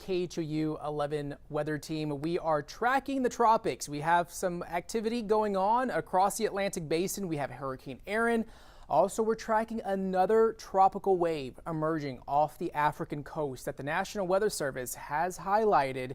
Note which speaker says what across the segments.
Speaker 1: KHOU 11 weather team. We are tracking the tropics. We have some activity going on across the Atlantic basin. We have Hurricane Erin. Also, we're tracking another tropical wave emerging off the African coast that the National Weather Service has highlighted.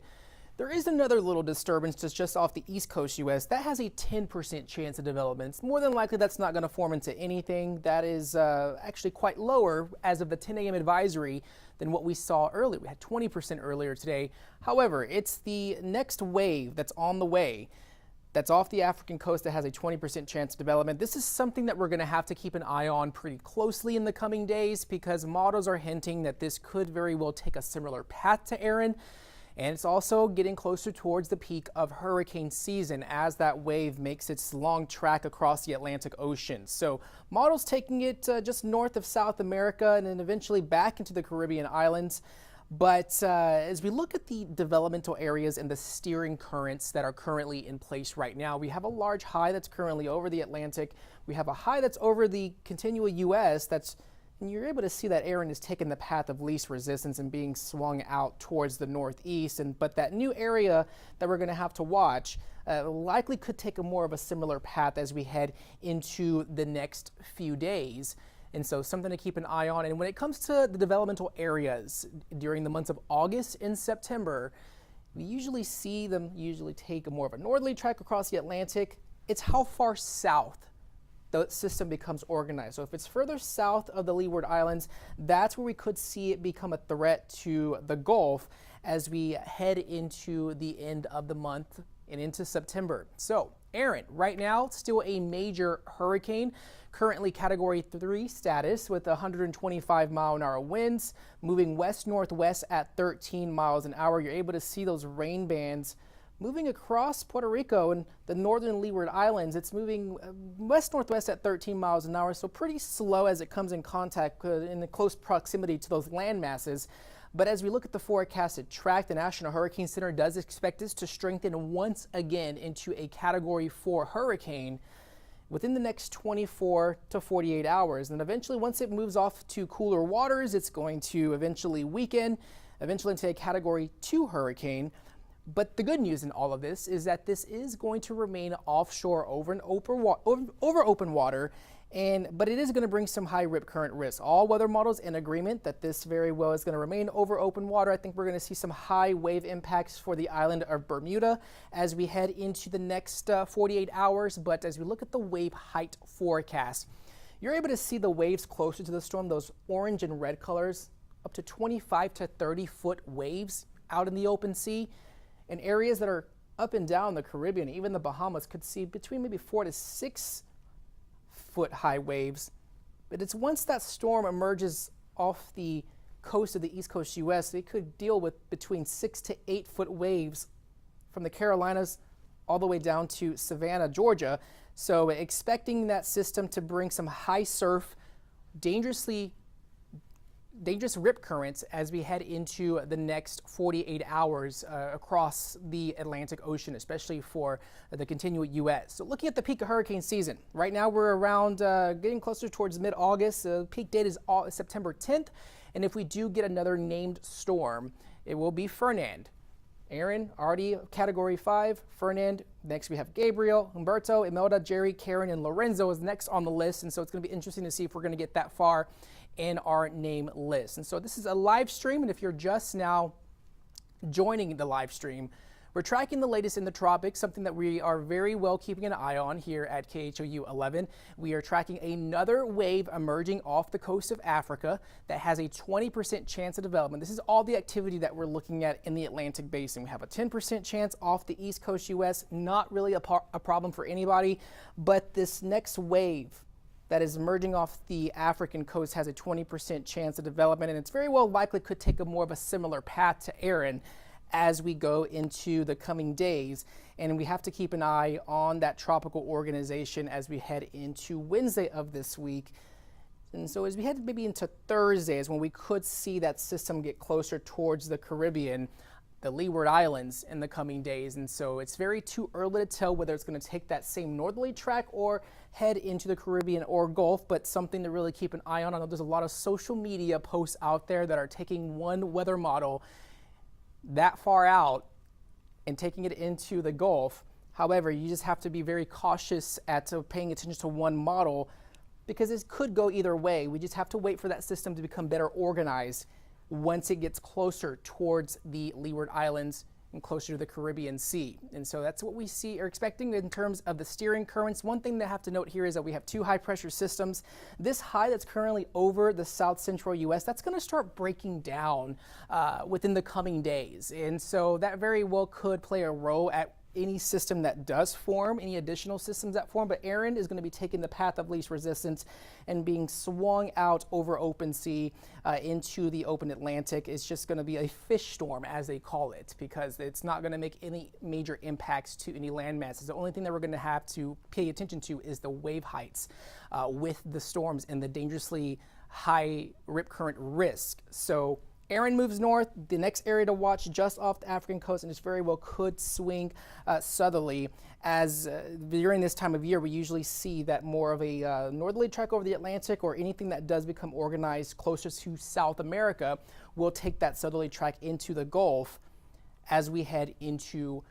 Speaker 1: There is another little disturbance just off the East Coast U.S. that has a 10% chance of development. More than likely, that's not going to form into anything. That is actually quite lower as of the 10 a.m. advisory than what we saw earlier. We had 20% earlier today. However, it's the next wave that's on the way that's off the African coast that has a 20% chance of development. This is something that we're going to have to keep an eye on pretty closely in the coming days because models are hinting that this could very well take a similar path to Erin. And it's also getting closer towards the peak of hurricane season as that wave makes its long track across the Atlantic Ocean. So models taking it just north of South America and then eventually back into the Caribbean islands. But as we look at the developmental areas and the steering currents that are currently in place right now, we have a large high that's currently over the Atlantic. We have a high that's over the continual U.S. And you're able to see that Erin is taking the path of least resistance and being swung out towards the northeast. But that new area that we're going to have to watch likely could take a more of a similar path as we head into the next few days. And so something to keep an eye on. And when it comes to the developmental areas during the months of August and September, we usually see them take a more of a northerly track across the Atlantic. It's how far south the system becomes organized. So if it's further south of the Leeward Islands, that's where we could see it become a threat to the Gulf as we head into the end of the month and into September. So Erin, right now, still a major hurricane, currently Category 3 status with 125-mile-an-hour winds, moving west-northwest at 13 miles an hour. You're able to see those rain bands moving across Puerto Rico and the northern Leeward Islands. It's moving west-northwest at 13 miles an hour, so pretty slow as it comes in contact in the close proximity to those land masses. But as we look at the forecasted track, the National Hurricane Center does expect this to strengthen once again into a Category 4 hurricane within the next 24 to 48 hours. And eventually, once it moves off to cooler waters, it's going to eventually weaken, eventually into a Category 2 hurricane. But the good news in all of this is that this is going to remain offshore over open water, but it is going to bring some high rip current risk. All weather models in agreement that this very well is going to remain over open water. I think we're going to see some high wave impacts for the island of Bermuda as we head into the next 48 hours. But as we look at the wave height forecast, you're able to see the waves closer to the storm, those orange and red colors, up to 25 to 30 foot waves out in the open sea. And areas that are up and down the Caribbean, even the Bahamas, could see between maybe 4 to 6 foot high waves. But it's once that storm emerges off the coast of the East Coast U.S., it could deal with between 6 to 8 foot waves from the Carolinas all the way down to Savannah, Georgia. So expecting that system to bring some high surf, dangerous rip currents as we head into the next 48 hours across the Atlantic Ocean, especially for the continual U.S. So looking at the peak of hurricane season, right now we're around getting closer towards mid-August. The peak date is September 10th. And if we do get another named storm, it will be Fernand. Erin, already Category 5, Fernand. Next we have Gabriel, Humberto, Imelda, Jerry, Karen, and Lorenzo is next on the list. And so it's going to be interesting to see if we're going to get that far in our name list. And so this is a live stream, and if you're just now joining the live stream, we're tracking the latest in the tropics, something that we are very well keeping an eye on here at KHOU 11. We are tracking another wave emerging off the coast of Africa that has a 20% chance of development. This is all the activity that we're looking at in the Atlantic basin. We have a 10% chance off the East Coast U.S., not really a problem for anybody, but this next wave that is emerging off the African coast has a 20% chance of development, and it's very well likely could take a more of a similar path to Erin as we go into the coming days. And we have to keep an eye on that tropical organization as we head into Wednesday of this week. And so as we head maybe into Thursday is when we could see that system get closer towards the Caribbean, the Leeward Islands in the coming days. And so it's very too early to tell whether it's going to take that same northerly track or head into the Caribbean or Gulf, but something to really keep an eye on. I know there's a lot of social media posts out there that are taking one weather model that far out and taking it into the Gulf. However, you just have to be very cautious at paying attention to one model because it could go either way. We just have to wait for that system to become better organized once it gets closer towards the Leeward Islands and closer to the Caribbean Sea. And so that's what we are expecting in terms of the steering currents. One thing that I have to note here is that we have two high pressure systems. This high that's currently over the south central U.S., that's going to start breaking down within the coming days. And so that very well could play a role at any system that does form, any additional systems that form, but Erin is going to be taking the path of least resistance and being swung out over open sea into the open Atlantic. It's just going to be a fish storm, as they call it, because it's not going to make any major impacts to any land masses. The only thing that we're going to have to pay attention to is the wave heights with the storms and the dangerously high rip current risk. So Erin moves north. The next area to watch just off the African coast, and it very well could swing southerly, as during this time of year we usually see that more of a northerly track over the Atlantic, or anything that does become organized closer to South America will take that southerly track into the Gulf as we head into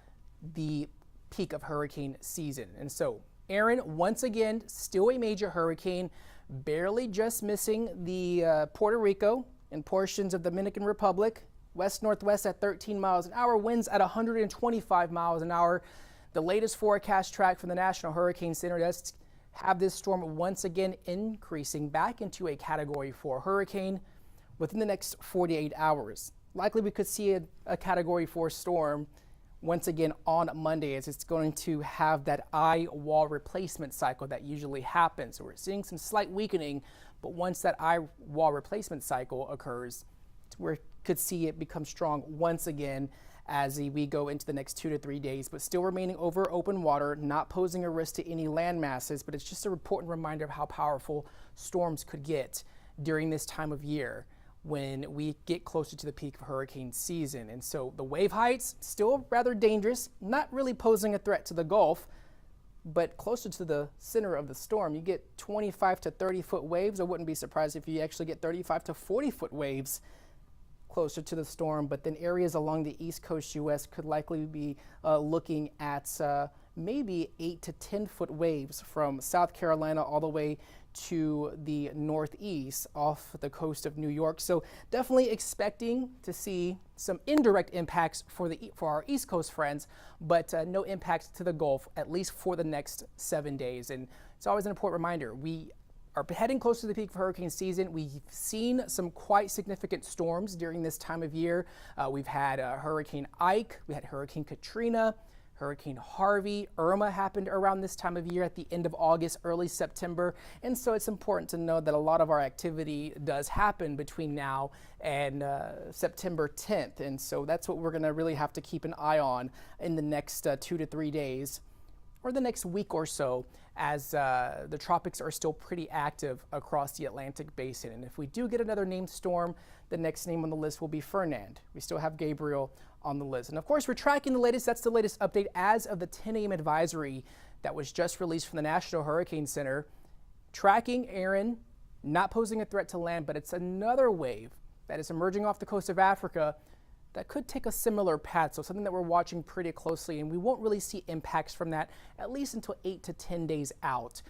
Speaker 1: the peak of hurricane season. And so Erin, once again, still a major hurricane, barely just missing the Puerto Rico and portions of the Dominican Republic, west-northwest at 13 miles an hour, winds at 125 miles an hour. The latest forecast track from the National Hurricane Center does have this storm once again increasing back into a Category 4 hurricane within the next 48 hours. Likely we could see a Category 4 storm once again on Monday, as it's going to have that eye wall replacement cycle that usually happens. So we're seeing some slight weakening, but once that eye wall replacement cycle occurs, we could see it become strong once again as we go into the next 2 to 3 days, but still remaining over open water, not posing a risk to any land masses. But it's just an important reminder of how powerful storms could get during this time of year when we get closer to the peak of hurricane season. And so the wave heights still rather dangerous, not really posing a threat to the Gulf, but closer to the center of the storm. You get 25 to 30 foot waves. I wouldn't be surprised if you actually get 35 to 40 foot waves closer to the storm. But then areas along the East Coast U.S. could likely be looking at maybe 8 to 10 foot waves from South Carolina all the way to the northeast off the coast of New York. So definitely expecting to see some indirect impacts for our East Coast friends, but no impacts to the Gulf, at least for the next 7 days. And it's always an important reminder. We are heading close to the peak of hurricane season. We've seen some quite significant storms during this time of year. We've had Hurricane Ike, we had Hurricane Katrina, Hurricane Harvey, Irma happened around this time of year at the end of August, early September. And so it's important to know that a lot of our activity does happen between now and September 10th. And so that's what we're going to really have to keep an eye on in the next 2 to 3 days, or the next week or so, as the tropics are still pretty active across the Atlantic basin. And if we do get another named storm, the next name on the list will be Fernand. We still have Gabriel on the list. And of course, we're tracking the latest. That's the latest update as of the 10 a.m. advisory that was just released from the National Hurricane Center. Tracking Erin, not posing a threat to land, but it's another wave that is emerging off the coast of Africa that could take a similar path. So something that we're watching pretty closely, and we won't really see impacts from that at least until 8 to 10 days out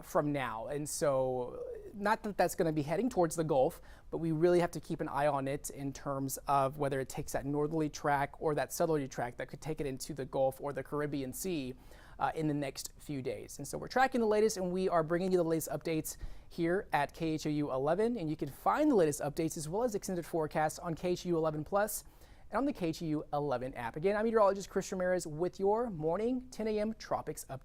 Speaker 1: from now. And so not that that's going to be heading towards the Gulf, but we really have to keep an eye on it in terms of whether it takes that northerly track or that southerly track that could take it into the Gulf or the Caribbean Sea in the next few days. And so we're tracking the latest, and we are bringing you the latest updates here at KHOU 11. And you can find the latest updates as well as extended forecasts on KHOU 11 Plus and on the KHOU 11 app. Again, I'm meteorologist Chris Ramirez with your morning 10 a.m. Tropics Update.